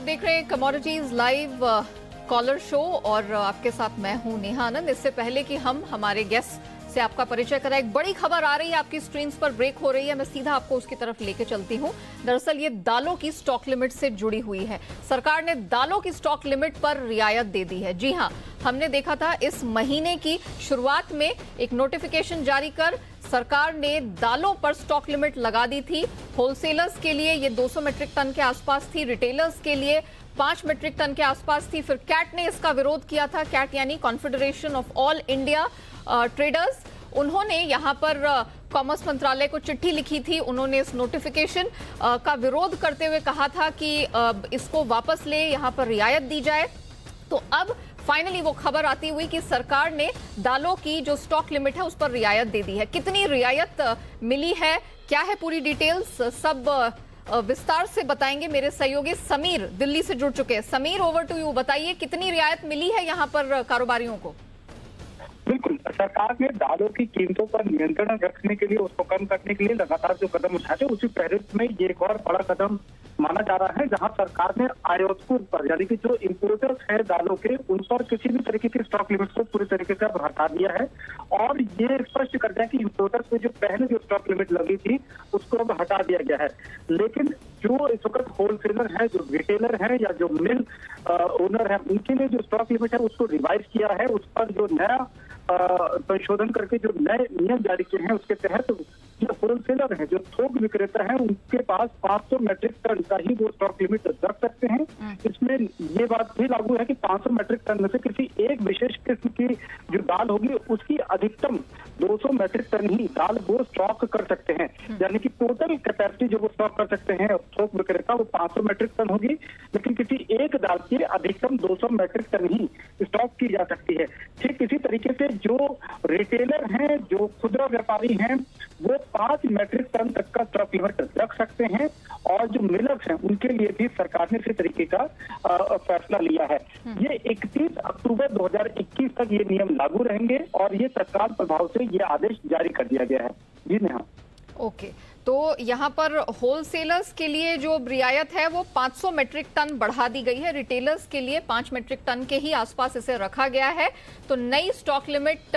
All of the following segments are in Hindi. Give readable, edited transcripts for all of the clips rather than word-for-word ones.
देख रहे हैं कमोडिटीज लाइव कॉलर शो और आपके साथ मैं हूं नेहा आनंद। इससे पहले कि हम हमारे गेस्ट से आपका परिचय कराएं, एक बड़ी खबर आ रही है आपकी स्क्रीन्स पर, ब्रेक हो रही है, मैं सीधा आपको उसकी तरफ लेके चलती हूं। दरअसल ये दालों की स्टॉक लिमिट से जुड़ी हुई है। सरकार ने दालों की स्टॉक लिमिट पर रियायत दे दी है। जी हां, हमने देखा था इस महीने की शुरुआत में एक नोटिफिकेशन जारी कर सरकार ने दालों पर स्टॉक लिमिट लगा दी थी। होलसेलर्स के लिए ये 200 मीट्रिक टन के आसपास थी, रिटेलर्स के लिए 5 मीट्रिक टन के आसपास थी। फिर कैट ने इसका विरोध किया था। कैट यानी confederation of all India traders, उन्होंने यहां पर कॉमर्स मंत्रालय को चिट्ठी लिखी थी। उन्होंने इस नोटिफिकेशन का विरोध करते हुए कहा था कि इसको वापस ले, यहां पर रियायत दी जाए। तो अब फाइनली वो खबर आती हुई कि सरकार ने दालों की जो स्टॉक लिमिट है उस पर रियायत दे दी है। कितनी रियायत मिली है, क्या है पूरी डिटेल्स, सब विस्तार से बताएंगे मेरे सहयोगी समीर दिल्ली से जुड़ चुके हैं। समीर, ओवर टू यू, बताइए कितनी रियायत मिली है यहाँ पर कारोबारियों को। बिल्कुल, सरकार ने दालों की कीमतों पर नियंत्रण रखने के लिए, उसको कम करने के लिए लगातार जो कदम उठाए, उसी फहरिस्त में ये एक और बड़ा कदम माना जा रहा है, जहां सरकार ने आयातकों पर, यानी कि जो इंपोर्टर्स है दालों के, उन पर किसी भी तरीके की स्टॉक लिमिट को पूरी तरीके से हटा दिया है। और ये स्पष्ट कर दिया कि इंपोर्टर्स पे जो पहले जो स्टॉक लिमिट लगी थी उसको अब हटा दिया गया है। लेकिन जो इस वक्त होलसेलर है, जो रिटेलर है या जो मिल ओनर है, उनके लिए जो स्टॉक लिमिट है उसको रिवाइज किया है। उस पर जो नया संशोधन करके जो नए नियम जारी किए हैं, उसके तहत जो होलसेलर है, जो थोक विक्रेता है, उनके पास 500 मीट्रिक टन का ही वो स्टॉक लिमिट रख सकते हैं। इसमें ये बात भी लागू है कि 500 मीट्रिक टन में से किसी एक विशेष किस्म की जो दाल होगी उसकी अधिकतम 200 मीट्रिक टन ही दाल वो स्टॉक कर सकते हैं। यानी कि टोटल कैपेसिटी जो वो स्टॉक कर सकते हैं थोक विक्रेता, वो 500 मीट्रिक टन होगी, लेकिन किसी एक दाल की अधिकतम 200 मीट्रिक टन ही स्टॉक की जा सकती है। ठीक इसी तरीके से जो रिटेलर हैं, जो खुदरा व्यापारी हैं, वो 5 मीट्रिक टन तक का स्टॉक लिमिट रख सकते हैं। और जो मिलर्स हैं, उनके लिए भी सरकार ने इसी तरीके का फैसला लिया है। ये 31 अक्टूबर 2021 तक ये नियम लागू रहेंगे और ये तत्काल प्रभाव से ये आदेश जारी कर दिया गया है। जी नेहा। ओके, तो यहाँ पर होलसेलर्स के लिए जो रियायत है वो 500 मीट्रिक टन बढ़ा दी गई है, रिटेलर्स के लिए 5 मीट्रिक टन के ही आसपास इसे रखा गया है। तो नई स्टॉक लिमिट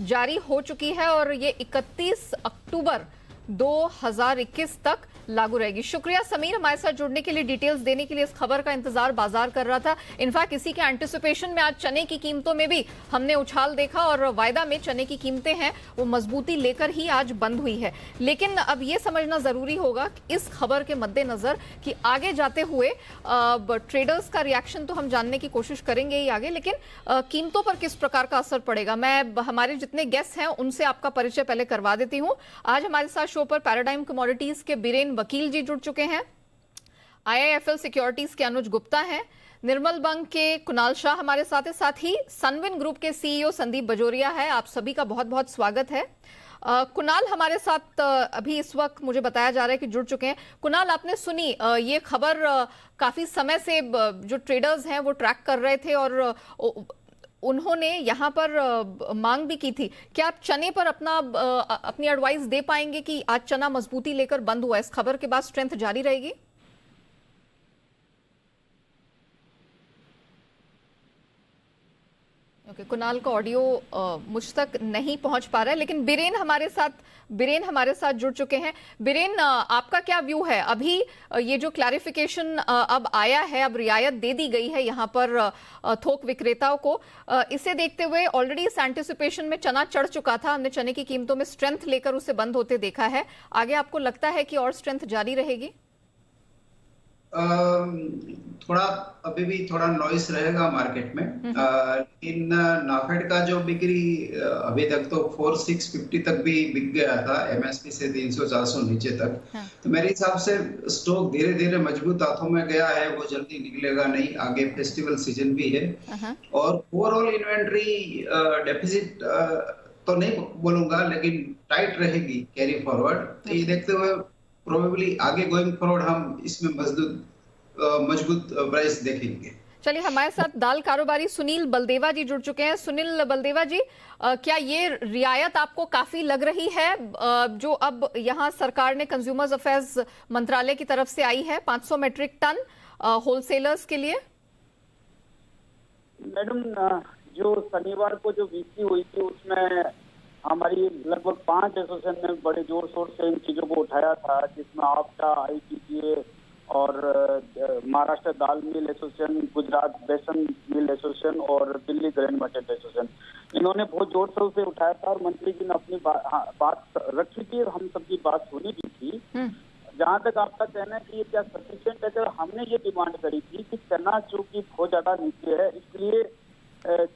जारी हो चुकी है और ये 31 अक्टूबर 2021 तक लागू रहेगी। शुक्रिया समीर, हमारे साथ जुड़ने के लिए, डिटेल्स देने के लिए। इस खबर का इंतजार बाजार कर रहा था। इनफैक्ट इसी के एंटिसिपेशन में आज चने की कीमतों में भी हमने उछाल देखा और वायदा में चने की कीमतें हैं वो मजबूती लेकर ही आज बंद हुई है। लेकिन अब ये समझना जरूरी होगा इस खबर के मद्देनजर कि आगे जाते हुए ट्रेडर्स का रिएक्शन तो हम जानने की कोशिश करेंगे ही आगे, लेकिन कीमतों पर किस प्रकार का असर पड़ेगा। मैं हमारे जितने गेस्ट हैं उनसे आपका परिचय पहले करवा देती हूँ। आज हमारे साथ शो पर पैराडाइम कमोडिटीज के बीरेन वकील जी जुड़ चुके हैं, IIFL सिक्योरिटीज के अनुज गुप्ता हैं, निर्मल बंग के कुणाल शाह हमारे साथ है, साथ ही सनविन ग्रुप के CEO संदीप बजोरिया है। आप सभी का बहुत बहुत स्वागत है। कुणाल हमारे साथ अभी इस वक्त मुझे बताया जा रहा है कि जुड़ चुके हैं। कुणाल, आपने सुनी ये खबर, काफी समय से जो ट्रेडर्स हैं वो ट्रैक कर रहे थे और उन्होंने यहाँ पर मांग भी की थी। क्या आप चने पर अपनी एडवाइस दे पाएंगे कि आज चना मजबूती लेकर बंद हुआ, इस खबर के बाद स्ट्रेंथ जारी रहेगी? ओके, कुणाल का ऑडियो मुझ तक नहीं पहुंच पा रहा है, लेकिन बीरेन हमारे साथ जुड़ चुके हैं। बीरेन, आपका क्या व्यू है? अभी ये जो क्लैरिफिकेशन अब आया है, अब रियायत दे दी गई है यहाँ पर थोक विक्रेताओं को, इसे देखते हुए ऑलरेडी इस एंटिसिपेशन में चना चढ़ चुका था, हमने चने की कीमतों में स्ट्रेंथ लेकर उसे बंद होते देखा है। आगे आपको लगता है कि और स्ट्रेंथ जारी रहेगी? थोड़ा अभी भी थोड़ा नॉइस रहेगा मार्केट में, लेकिन नाफेड का जो बिक्री अभी तक तो 4650 तक भी बिक गया था, MSP से 300-400 नीचे तक। तो मेरे हिसाब से स्टॉक धीरे धीरे मजबूत हाथों में गया है, वो जल्दी निकलेगा नहीं, आगे फेस्टिवल सीजन भी है। और ओवरऑल इन्वेंट्री डेफिसिट तो नहीं बोलूंगा, लेकिन टाइट रहेगी कैरी फॉरवर्ड। तो ये देखते हुए प्रोबेबली आगे गोइंग फॉरवर्ड हम इसमें मजबूत प्राइस देखेंगे। चलिए, हमारे साथ दाल कारोबारी सुनील बलदेवा जी जुड़ चुके हैं। सुनील बलदेवा जी, क्या ये रियायत आपको काफी लग रही है जो अब यहाँ सरकार ने कंज्यूमर्स अफेयर्स मंत्रालय की तरफ से आई है 500 मीट्रिक टन? होलसेलर्स के लिए? मैडम, जो शनिवार को जो वीसी हुई थी उसमें हमारी लगभग 5 एसोसिएशन ने बड़े जोर शोर से इन चीजों को उठाया था, जिसमें आपका ITTA और महाराष्ट्र दाल मिल एसोसिएशन, गुजरात बेसन मिल एसोसिएशन और दिल्ली ग्रेन मटेरियल एसोसिएशन, इन्होंने बहुत जोर शोर से उठाया था और मंत्री जी ने अपनी बात रखी थी और हम सबकी बात सुनी भी थी। जहाँ तक आपका कहना है कि ये क्या सफिशिएंट है, तो हमने ये डिमांड करी थी कि चना चूंकि बहुत ज्यादा नीचे है, इसलिए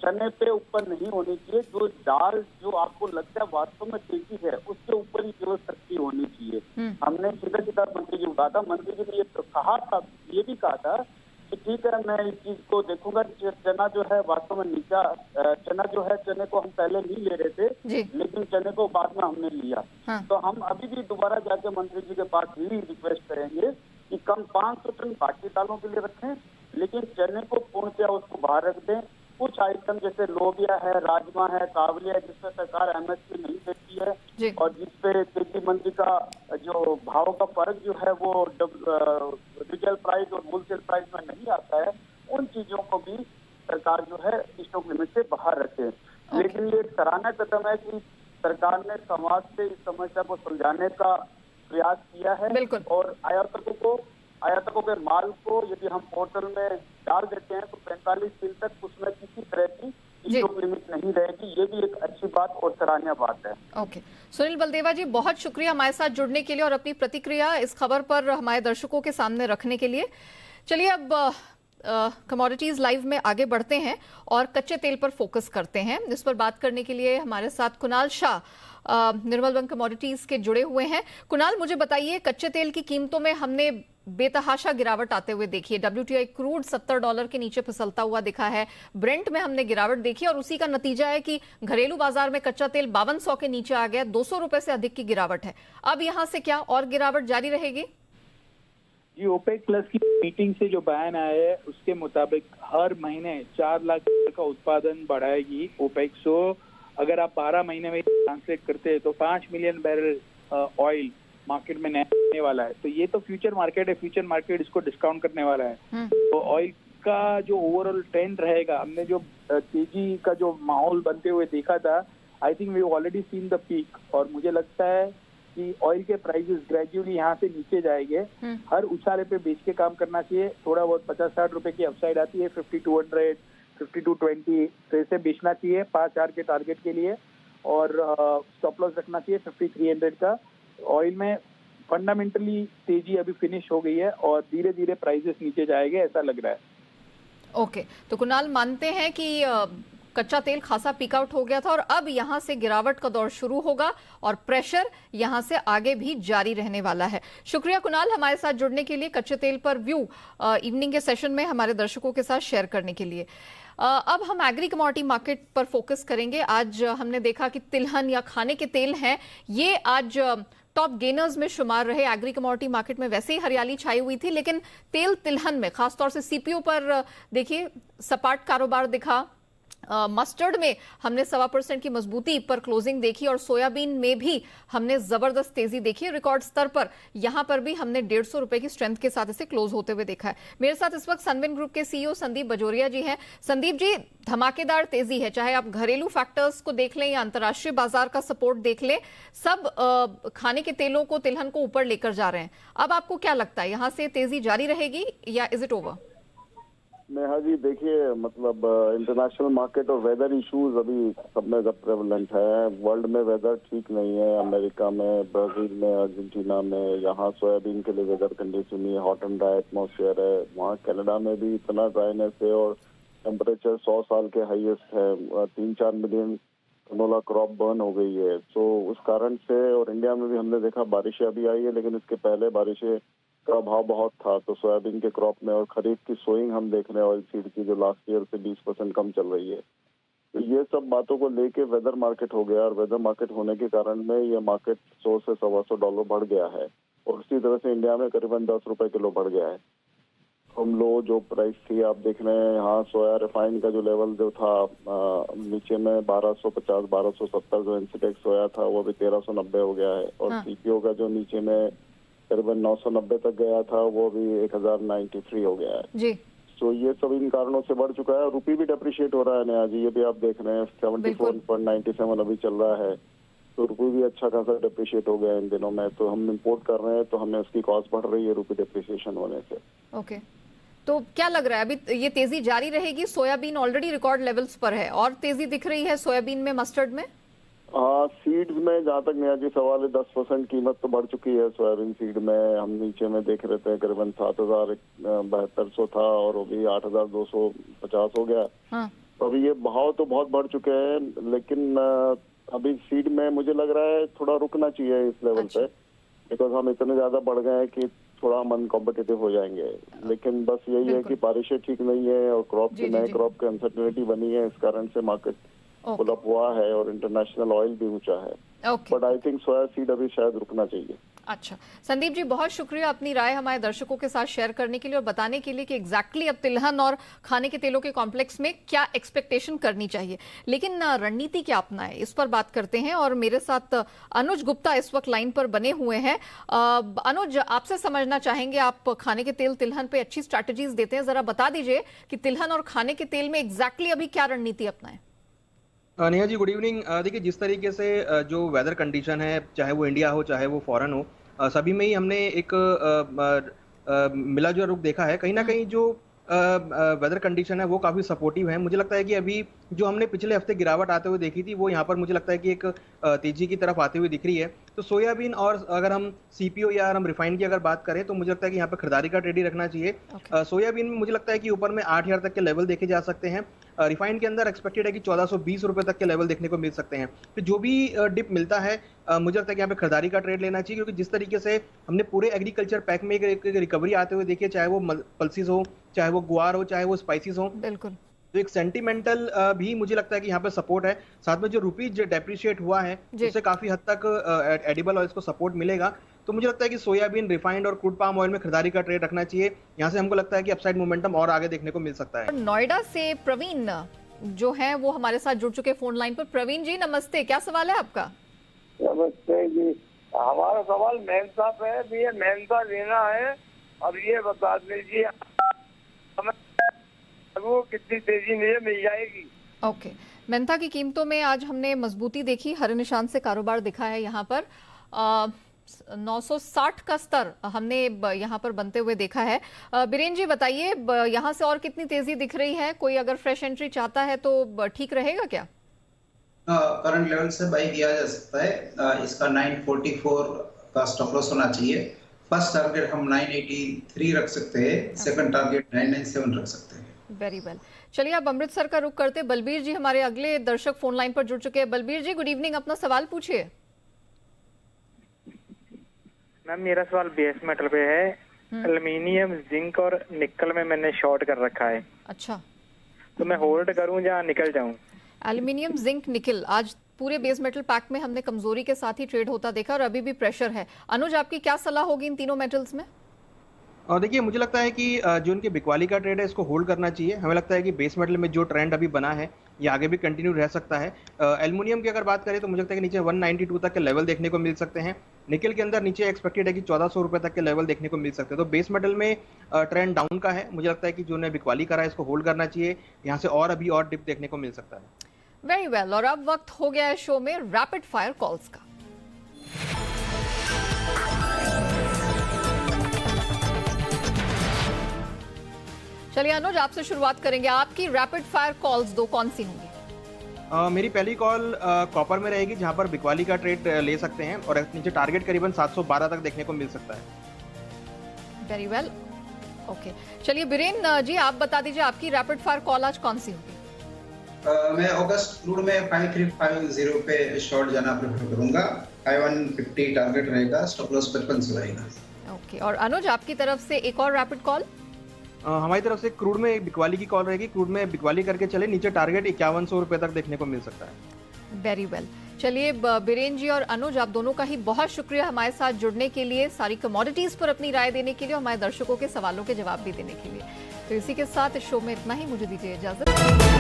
चने पे ऊपर नहीं होनी चाहिए। जो दाल जो आपको लगता है वास्तव में तेजी है, उसके ऊपर ही केवल शक्ति होनी चाहिए। हमने सीधा सीधा मंत्री जी को कहा था, मंत्री जी ने ये तो कहा था, ये भी कहा था कि ठीक है मैं इस चीज को देखूंगा। चना जो है वास्तव में नीचा, चना जो है, चने को हम पहले नहीं ले रहे थे, लेकिन चने को बाद में हमने लिया। तो हम अभी भी दोबारा जाके मंत्री जी के पास ही रिक्वेस्ट करेंगे कि कम 500 टन बाकी दालों के लिए रखें, लेकिन चने को पूर्णतया उसको बाहर रख दें। कुछ आइटम जैसे लोबिया है, राजमा है, कावली है, जिसपे सरकार MSP नहीं देती है और जिसपे तेजी मंदी का जो भाव का फर्क जो है वो रिटेल प्राइस और होलसेल प्राइस में नहीं आता है, उन चीजों को भी सरकार जो है स्टॉक लिमिट से बाहर रखे। लेकिन ये सराहनीय कदम है कि सरकार ने समाज से इस समस्या को सुलझाने का प्रयास किया है और आयातकों के माल को यदि हम पोर्टल में डाल देते हैं तो 45 दिन तक उसमें किसी तरह की स्टॉक लिमिट नहीं रहेगी। ये भी एक अच्छी बात और सराहनीय बात है। ओके, सुनील बलदेवा जी, बहुत शुक्रिया हमारे साथ जुड़ने के लिए और अपनी प्रतिक्रिया इस खबर पर हमारे दर्शकों के सामने रखने के लिए। चलिए अब कमोडिटीज लाइव में आगे बढ़ते हैं और कच्चे तेल पर फोकस करते हैं। इस पर बात करने के लिए हमारे साथ कुणाल शाह निर्मल बैंक कमोडिटीज के जुड़े हुए हैं। कुणाल, मुझे बताइए, कच्चे तेल की कीमतों में हमने बेतहाशा गिरावट आते हुए देखी है। WTI क्रूड $70 के नीचे फिसलता हुआ दिखा है, ब्रेंट में हमने गिरावट देखी और उसी का नतीजा है कि घरेलू बाजार में कच्चा तेल 5200 के नीचे आ गया, 200 रुपए से अधिक की गिरावट है। अब यहां से क्या और गिरावट जारी रहेगी? जी, OPEC प्लस की मीटिंग से जो बयान आया है उसके मुताबिक हर महीने 4 लाख का उत्पादन बढ़ाएगी OPEC। सो अगर आप 12 महीने में ट्रांसलेट करते हैं तो 5 मिलियन बैरल ऑयल मार्केट में आने वाला है। तो ये तो फ्यूचर मार्केट है, फ्यूचर मार्केट इसको डिस्काउंट करने वाला है। तो ऑयल का जो ओवरऑल ट्रेंड रहेगा, हमने जो तेजी का जो माहौल बनते हुए देखा था, I think we already seen the peak और मुझे लगता है कि ऑयल के प्राइसेस ग्रेजुअली यहाँ से नीचे जाएंगे। हर उछाले पे बेच के काम करना चाहिए। थोड़ा बहुत 50-60 रुपए की अपसाइड आती है, 5200, 5220 तो इसे बेचना चाहिए 5-4 के टारगेट के लिए और स्टॉप लॉस रखना चाहिए 5300 का। ऑयल में फंडामेंटली तेजी अभी फिनिश हो गई है और धीरे धीरे प्राइसेस नीचे जाएंगे, ऐसा लग रहा है। ओके, तो कुणाल मानते हैं कि कच्चा तेल खासा पीक आउट हो गया था और अब यहां से गिरावट का दौर शुरू होगा और प्रेशर यहां से आगे भी जारी रहने वाला है। शुक्रिया कुणाल, हमारे साथ जुड़ने के लिए, कच्चे तेल पर व्यू इवनिंग के सेशन में हमारे दर्शकों के साथ शेयर करने के लिए। अब हम एग्री कमोडिटी मार्केट पर फोकस करेंगे। आज हमने देखा कि तिलहन या खाने के तेल हैं, ये आज टॉप गेनर्स में शुमार रहे। एग्री कमोडिटी मार्केट में वैसे ही हरियाली छाई हुई थी, लेकिन तेल तिलहन में खासतौर से CPO पर देखिए सपाट कारोबार दिखा। मस्टर्ड में हमने 1.25% की मजबूती पर क्लोजिंग देखी और सोयाबीन में भी हमने जबरदस्त तेजी देखी रिकॉर्ड स्तर पर। यहां पर भी हमने 150 रुपए की स्ट्रेंथ के साथ इसे क्लोज होते हुए देखा है। मेरे साथ इस वक्त सनविन ग्रुप के CEO संदीप बजोरिया जी हैं। संदीप जी, धमाकेदार तेजी है, चाहे आप घरेलू फैक्टर्स को देख लें या अंतर्राष्ट्रीय बाजार का सपोर्ट देख लें, सब खाने के तेलों को, तिलहन को ऊपर लेकर जा रहे हैं। अब आपको क्या लगता है, यहां से तेजी जारी रहेगी या is it over? Neha ji, देखिए मतलब इंटरनेशनल मार्केट और वेदर इश्यूज अभी सब में जब प्रेवलेंट है। वर्ल्ड में वेदर ठीक नहीं है, अमेरिका में, ब्राजील में, अर्जेंटीना में। यहाँ सोयाबीन के लिए वेदर कंडीशन ही हॉट एंड ड्राई एटमॉस्फेयर है। वहाँ कनाडा में भी इतना ड्राइनेस है और टेम्परेचर 100 साल के हाईएस्ट है। 3-4 मिलियन कनोला क्रॉप बर्न हो गई है। तो उस कारण से, और इंडिया में भी हमने देखा बारिशें अभी आई है, लेकिन इसके पहले बारिशें का भाव बहुत था। तो सोयाबीन के क्रॉप में और खरीफ की सोइंग हम देख रहे हैं ऑयल सीड की, जो लास्ट ईयर से 20% कम चल रही है। तो ये सब बातों को लेके वेदर मार्केट हो गया और वेदर मार्केट होने के कारण में ये मार्केट $100 से $125 बढ़ गया है और उसी तरह से इंडिया में करीबन 10 रुपए किलो बढ़ गया है। हम लो जो प्राइस थी आप देख रहे हैं, यहाँ सोया रिफाइंड का जो लेवल जो था नीचे में 1250-1270 जो एनसीटेक्स सोया था वो भी 1390 हो गया है और CPO का जो नीचे में करीबन 990 तक गया था, वो अभी 1093 हो गया है। जी तो ये सब इन कारणों से बढ़ चुका है। रुपी भी डेप्रिशिएट हो रहा है नेहा जी, ये भी आप देख रहे हैं 74.97 अभी चल रहा है। तो रुपी भी अच्छा खासा डेप्रिशिएट हो गया इन दिनों में। तो हम इंपोर्ट कर रहे हैं तो हमें उसकी कॉस्ट बढ़ रही है रुपी डेप्रिसिएशन होने से। ओके, तो क्या लग रहा है अभी ये तेजी जारी रहेगी? सोयाबीन ऑलरेडी रिकॉर्ड लेवल्स पर है और तेजी दिख रही है सोयाबीन में, मस्टर्ड में? हाँ, सीड्स में जहाँ तक नेहा जी सवाल है 10% कीमत तो बढ़ चुकी है सोयाबीन सीड में। हम नीचे में देख रहे थे करीबन 7,7200 था और अभी 8,250 हो गया। हाँ। तो अभी ये भाव तो बहुत बढ़ चुके हैं, लेकिन अभी सीड में मुझे लग रहा है थोड़ा रुकना चाहिए इस लेवल पे, बिकॉज हम इतने ज्यादा बढ़ गए हैं कि थोड़ा हम अनकॉम्पिटिटिव हो जाएंगे। लेकिन बस यही है कि बारिशें ठीक नहीं है और क्रॉप की नए क्रॉप की अनसर्टेनिटी बनी है, इस कारण से मार्केट पुल अप हुआ है और इंटरनेशनल ऑयल भी ऊंचा है। But I think soya seed अभी शायद रुकना चाहिए। अच्छा संदीप जी, बहुत शुक्रिया अपनी राय हमारे दर्शकों के साथ शेयर करने के लिए और बताने के लिए कि एग्जैक्टली अब तिलहन और खाने के तेलों के कॉम्प्लेक्स में क्या एक्सपेक्टेशन करनी चाहिए, लेकिन रणनीति क्या अपनाए इस पर बात करते हैं। और मेरे साथ अनुज गुप्ता इस वक्त लाइन पर बने हुए हैं। अनुज, आपसे समझना चाहेंगे, आप खाने के तेल तिलहन पे अच्छी स्ट्रैटेजीज देते हैं, जरा बता दीजिए कि तिलहन और खाने के तेल में एग्जैक्टली अभी क्या रणनीति अपनाएं। Neha ji good evening. देखिए जिस तरीके से जो वेदर कंडीशन है, चाहे वो इंडिया हो चाहे वो फॉरेन हो, सभी में ही हमने एक मिला जुला रुख देखा है। कहीं ना कहीं जो वेदर कंडीशन है वो काफ़ी सपोर्टिव है। मुझे लगता है कि अभी जो हमने पिछले हफ्ते गिरावट आते हुए देखी थी वो यहाँ पर मुझे लगता है कि एक तेजी की तरफ आते हुए दिख रही है। तो सोयाबीन और अगर हम सीपीओ या हम रिफाइंड की अगर बात करें तो मुझे लगता है कि यहाँ पर खरीदारी का ट्रेड ही रखना चाहिए। सोयाबीन में मुझे लगता है कि ऊपर में 8,000 तक के लेवल देखे जा सकते हैं। रिफाइंड के अंदर एक्सपेक्टेड है कि 1420 रुपए तक के लेवल देखने को मिल सकते हैं। तो जो भी डिप मिलता है मुझे लगता है कि यहाँ पे खरीदारी का ट्रेड लेना चाहिए, क्योंकि जिस तरीके से हमने पूरे एग्रीकल्चर पैक में एक रिकवरी आते हुए देखी है, चाहे वो पल्सिस हो, चाहे वो गुआर हो, चाहे वो स्पाइसिस हो, बिल्कुल तो एक सेंटिमेंटल भी मुझे लगता है कि यहाँ पे सपोर्ट है। साथ में जो रुपी जो डेप्रिशिएट हुआ है उससे काफी हद तक एडिबल ऑयल्स को सपोर्ट मिलेगा। तो मुझे लगता है कि सोयाबीन, रिफाइंड और क्रूड पाम ऑयल में खरीदारी का ट्रेड रखना चाहिए। यहाँ से हमको लगता है कि अपसाइड मोमेंटम और आगे देखने को मिल सकता है। नोएडा से प्रवीण जो है वो हमारे साथ जुड़ चुके फोन लाइन पर। प्रवीण जी नमस्ते, क्या सवाल है आपका? नमस्ते जी, हमारा सवाल मेहनता पे है। ये मेहनता लेना है, अब ये बता दीजिए वो कितनी तेजी में मिल जाएगी? ओके, मेहनता की कीमतों में आज हमने मजबूती देखी, हरे निशान से कारोबार दिखा है। यहाँ पर 960 का स्तर हमने यहाँ पर बनते हुए देखा है। बीरेन जी बताइए, यहाँ से और कितनी तेजी दिख रही है? कोई अगर फ्रेश एंट्री चाहता है तो ठीक रहेगा क्या? करंट लेवल से बाई किया जा सकता है। इसका 944 का स्टॉप लॉस होना चाहिए। फर्स्ट टारगेट हम 983 रख सकते हैं, सेकंड टारगेट 997 रख सकते हैं। वेरी वेल, चलिए अब अमृतसर का रुख करते। बलबीर जी हमारे अगले दर्शक फोन लाइन पर जुड़ चुके हैं। बलबीर जी गुड इवनिंग, अपना सवाल पूछिए। मैम मेरा सवाल बेस मेटल पे है। एल्युमिनियम, जिंक और निकल में मैंने शॉर्ट कर रखा है। अच्छा, तो मैं होल्ड करूं या निकल जाऊं? एल्युमिनियम, जिंक, निकल आज पूरे बेस मेटल पैक में हमने कमजोरी के साथ ही ट्रेड होता देखा और अभी भी प्रेशर है। अनुज, आपकी क्या सलाह होगी इन तीनों मेटल्स में? और देखिए मुझे लगता है कि जो उनके बिकवाली का ट्रेड है इसको होल्ड करना चाहिए। हमें लगता है कि बेस मेटल में जो ट्रेंड अभी बना है ये आगे भी कंटिन्यू रह सकता है। एल्युमिनियम की अगर बात करें तो मुझे लगता है कि नीचे 192 तक के लेवल देखने को मिल सकते हैं। निकल के अंदर नीचे एक्सपेक्टेड है कि 1400 रुपए तक के लेवल देखने को मिल सकते हैं। तो बेस मेटल में ट्रेंड डाउन का है। मुझे लगता है कि जो उन्हें बिकवाली करा है इसको होल्ड करना चाहिए। यहाँ से और अभी और डिप देखने को मिल सकता है। वेरी वेल, और अब वक्त हो गया है शो में रैपिड फायर कॉल्स का। चलिए अनुज, आपसे शुरुआत करेंगे। आपकी रैपिड फायर कॉल्स दो कौन सी होंगी? मेरी पहली कॉल कॉपर में रहेगी, जहां पर बिकवाली का ट्रेड ले सकते हैं और नीचे टारगेट करीबन 712 तक देखने को मिल सकता है। Very well, okay. चलिए बीरेन जी आप बता दीजिए, आपकी रैपिड फायर कॉल आज कौन सी होगी? मैं अगस्त क्रूड में 5350 पे शॉर्ट जाना प्रेफर करूंगा। 5150 टारगेट रहेगा, स्टॉप लॉस 55 रहेगा। ओके, और अनुज आपकी तरफ से एक और रैपिड कॉल? हमारी तरफ से क्रूड में एक बिकवाली की कॉल रहेगी। क्रूड में बिकवाली करके चले, नीचे टारगेट 5100 रुपए तक देखने को मिल सकता है। वेरी वेल, चलिए बीरेन जी और अनुज आप दोनों का ही बहुत शुक्रिया हमारे साथ जुड़ने के लिए, सारी कमोडिटीज पर अपनी राय देने के लिए, हमारे दर्शकों के सवालों के जवाब भी देने के लिए। तो इसी के साथ इस शो में इतना ही, मुझे दीजिए इजाजत।